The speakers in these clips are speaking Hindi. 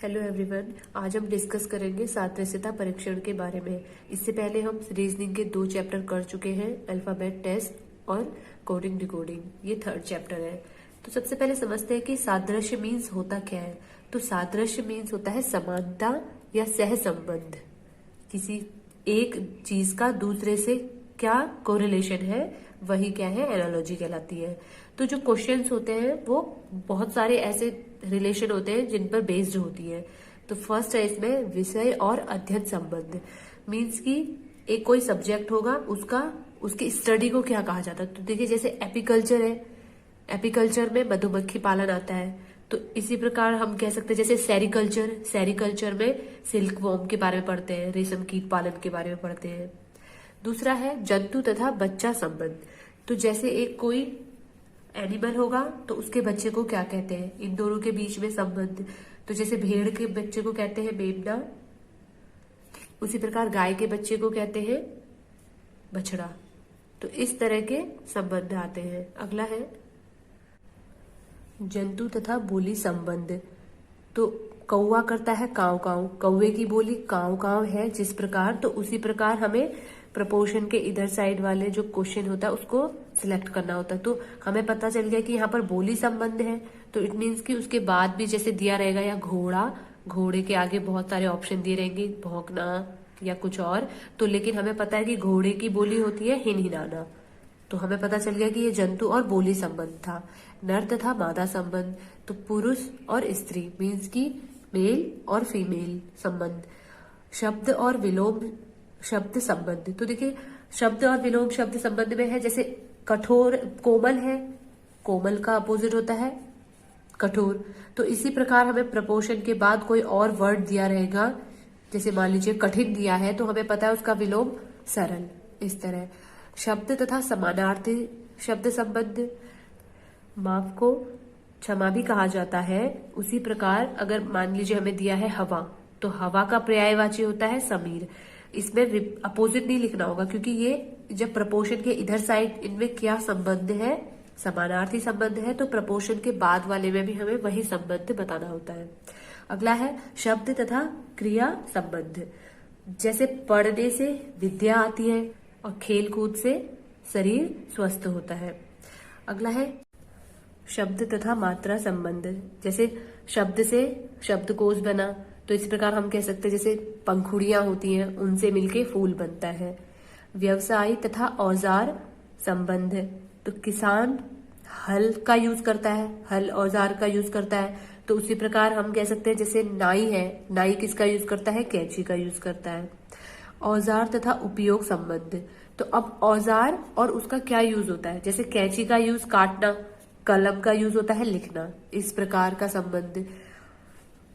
हेलो एवरीवन, आज हम डिस्कस करेंगे सादृश्यता परीक्षण के बारे में। इससे पहले हम रीजनिंग के 2 चैप्टर कर चुके हैं, अल्फाबेट टेस्ट और कोडिंग डिकोडिंग। ये 3rd चैप्टर है। तो सबसे पहले समझते हैं कि सादृश्य मीन्स होता क्या है। तो सादृश्य मीन्स होता है समानता या सह संबंध। किसी एक चीज का दूसरे से क्या कोरिलेशन है, वही क्या है, एनालॉजी कहलाती है। तो जो क्वेश्चंस होते हैं वो बहुत सारे ऐसे रिलेशन होते हैं जिन पर बेस्ड होती है। तो फर्स्ट है इसमें विषय और अध्ययन संबंध। मीन्स कि एक कोई सब्जेक्ट होगा, उसकी स्टडी को क्या कहा जाता है। तो देखिए जैसे एपीकल्चर है, एपीकल्चर में मधुमक्खी पालन आता है। तो इसी प्रकार हम कह सकते हैं जैसे सेरिकल्चर में सिल्क वॉर्म के बारे में पढ़ते हैं, रेशम कीट पालन के बारे में पढ़ते हैं। दूसरा है जंतु तथा बच्चा संबंध। तो जैसे एक कोई एनिमल होगा तो उसके बच्चे को क्या कहते हैं, इन दोनों के बीच में संबंध। तो जैसे भेड़ के बच्चे को कहते हैं मेमना, उसी प्रकार गाय के बच्चे को कहते हैं बछड़ा। तो इस तरह के संबंध आते हैं। अगला है जंतु तथा बोली संबंध। तो कौवा करता है काव काव, कौवे की बोली काव काव है जिस प्रकार, तो उसी प्रकार हमें प्रपोर्शन के इधर साइड वाले जो क्वेश्चन होता है उसको सिलेक्ट करना होता है। तो हमें पता चल गया कि यहाँ पर बोली संबंध है, तो इट मीन्स कि उसके बाद भी जैसे दिया रहेगा या घोड़ा, घोड़े के आगे बहुत सारे ऑप्शन दिए रहेंगे, भौंकना या कुछ और। तो लेकिन हमें पता है कि घोड़े की बोली होती है हिनहिनाना। तो हमें पता चल गया कि ये जंतु और बोली संबंध था। नर तथा मादा संबंध। तो पुरुष और स्त्री मीन्स की मेल और फीमेल संबंध। शब्द और विलोम शब्द संबंध। तो देखिए शब्द और विलोम शब्द संबंध में है जैसे कठोर, कोमल है, कोमल का अपोजिट होता है कठोर। तो इसी प्रकार हमें प्रपोर्शन के बाद कोई और वर्ड दिया रहेगा, जैसे मान लीजिए कठिन दिया है तो हमें पता है उसका विलोम सरल। इस तरह शब्द तथा समानार्थी शब्द संबंध। माफ को क्षमा भी कहा जाता है। उसी प्रकार अगर मान लीजिए हमें दिया है हवा, तो हवा का पर्यायवाची होता है समीर। इसमें अपोजिट नहीं लिखना होगा क्योंकि ये जब प्रपोर्शन के इधर साइड इनमें क्या संबंध है, समानार्थी संबंध है, तो प्रपोर्शन के बाद वाले में भी हमें वही संबंध बताना होता है। अगला है शब्द तथा क्रिया संबंध। जैसे पढ़ने से विद्या आती है और खेल कूद से शरीर स्वस्थ होता है। अगला है शब्द तथा मात्रा संबंध। जैसे शब्द से शब्दकोश बना, तो इस प्रकार हम कह सकते हैं जैसे पंखुड़ियां होती हैं उनसे मिलके फूल बनता है। व्यवसाय तथा औजार संबंध। तो किसान हल का यूज करता है, हल औजार का यूज करता है। तो उसी प्रकार हम कह सकते हैं जैसे नाई है, नाई किसका यूज करता है, कैंची का यूज करता है। औजार तथा उपयोग संबंध। तो अब औजार और उसका क्या यूज होता है, जैसे कैंची का यूज काटना, कलम का यूज होता है लिखना। इस प्रकार का संबंध।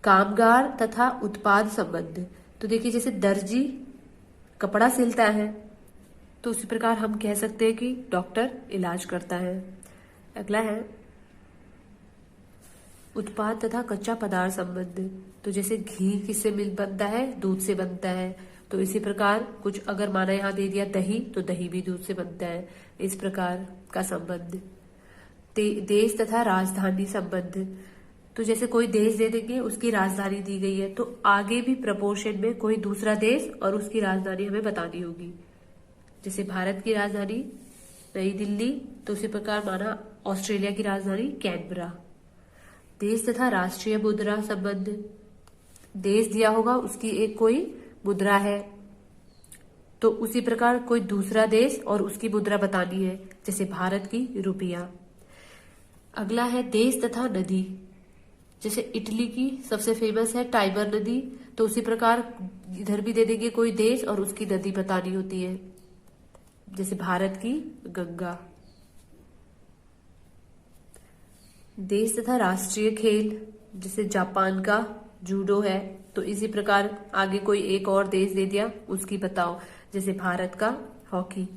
कामगार तथा उत्पाद संबंध। तो देखिए जैसे दर्जी कपड़ा सिलता है, तो उसी प्रकार हम कह सकते हैं कि डॉक्टर इलाज करता है। अगला है उत्पाद तथा कच्चा पदार्थ संबंध। तो जैसे घी किससे मिल बनता है, दूध से बनता है। तो इसी प्रकार कुछ अगर माना यहाँ दे दिया दही, तो दही भी दूध से बनता है। इस प्रकार का संबंध। देश तथा राजधानी संबंध। तो जैसे कोई देश दे देंगे, उसकी राजधानी दी गई है, तो आगे भी प्रपोर्शन में कोई दूसरा देश और उसकी राजधानी हमें बतानी होगी। जैसे भारत की राजधानी नई दिल्ली, तो उसी प्रकार माना ऑस्ट्रेलिया की राजधानी कैनबरा। देश तथा राष्ट्रीय मुद्रा संबंध। देश दिया होगा, उसकी एक कोई मुद्रा है, तो उसी प्रकार कोई दूसरा देश और उसकी मुद्रा बतानी है, जैसे भारत की रुपया। अगला है देश तथा नदी। जैसे इटली की सबसे फेमस है टाइबर नदी, तो उसी प्रकार इधर भी दे देंगे कोई देश और उसकी नदी बतानी होती है, जैसे भारत की गंगा। देश तथा राष्ट्रीय खेल। जैसे जापान का जूडो है, तो इसी प्रकार आगे कोई एक और देश दे दिया, उसकी बताओ, जैसे भारत का हॉकी।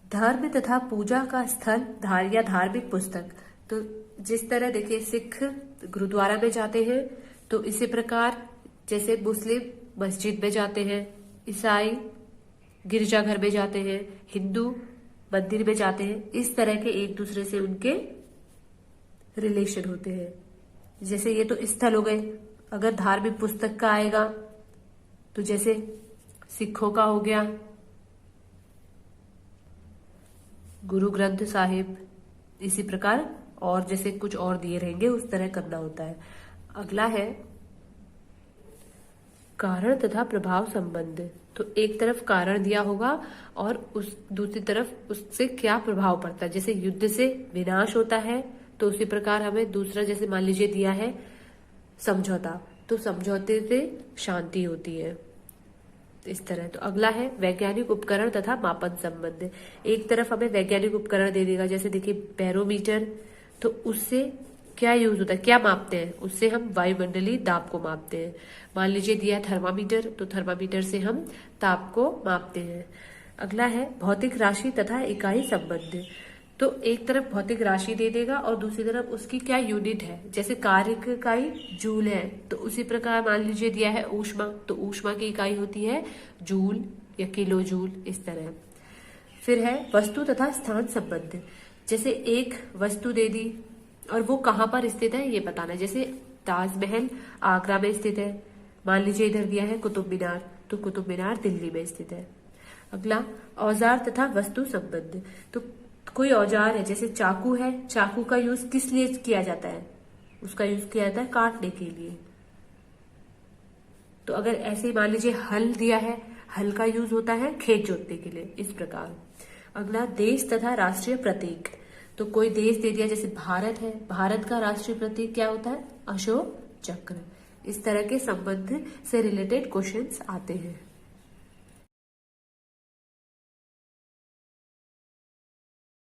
धर्म तथा पूजा का स्थल या धार्मिक पुस्तक। तो जिस तरह देखिए सिख गुरुद्वारा में जाते हैं, तो इसी प्रकार जैसे मुस्लिम मस्जिद में जाते हैं, ईसाई गिरजाघर में जाते हैं, हिंदू मंदिर में जाते हैं। इस तरह के एक दूसरे से उनके रिलेशन होते हैं। जैसे ये तो स्थल हो गए, अगर धार्मिक पुस्तक का आएगा तो जैसे सिखों का हो गया गुरु ग्रंथ साहिब, इसी प्रकार और जैसे कुछ और दिए रहेंगे उस तरह करना होता है। अगला है कारण तथा प्रभाव संबंध। तो एक तरफ कारण दिया होगा और उस दूसरी तरफ उससे क्या प्रभाव पड़ता है। जैसे युद्ध से विनाश होता है तो उसी प्रकार हमें दूसरा जैसे मान लीजिए दिया है समझौता, तो समझौते से शांति होती है, इस तरह। तो अगला है वैज्ञानिक उपकरण तथा मापन संबंध। एक तरफ हमें वैज्ञानिक उपकरण दे देगा, जैसे देखिए बैरोमीटर, तो उससे क्या यूज होता है, क्या मापते हैं, उससे हम वायुमंडलीय दाब को मापते हैं। मान लीजिए दिया है थर्मामीटर, तो थर्मामीटर से हम ताप को मापते हैं। अगला है भौतिक राशि तथा इकाई संबंध। तो एक तरफ भौतिक राशि दे देगा और दूसरी तरफ उसकी क्या यूनिट है, जैसे कार्य की इकाई जूल है, तो उसी प्रकार मान लीजिए दिया है ऊष्मा, तो ऊष्मा की इकाई होती है जूल या किलो जूल, इस तरह। फिर है वस्तु तथा स्थान संबंध। जैसे एक वस्तु दे दी और वो कहाँ पर स्थित है ये बताना है। जैसे ताजमहल आगरा में स्थित है, मान लीजिए इधर दिया है कुतुब मीनार, तो कुतुब मीनार दिल्ली में स्थित है। अगला औजार तथा वस्तु संबंध। तो कोई औजार है, जैसे चाकू है, चाकू का यूज किस लिए किया जाता है, उसका यूज किया जाता है काटने के लिए। तो अगर ऐसे ही मान लीजिए हल दिया है, हल का यूज होता है खेत जोतने के लिए, इस प्रकार। अगला देश तथा राष्ट्रीय प्रतीक। तो कोई देश दे दिया, जैसे भारत है, भारत का राष्ट्रीय प्रतीक क्या होता है, अशोक चक्र। इस तरह के संबंध से रिलेटेड क्वेश्चंस आते हैं।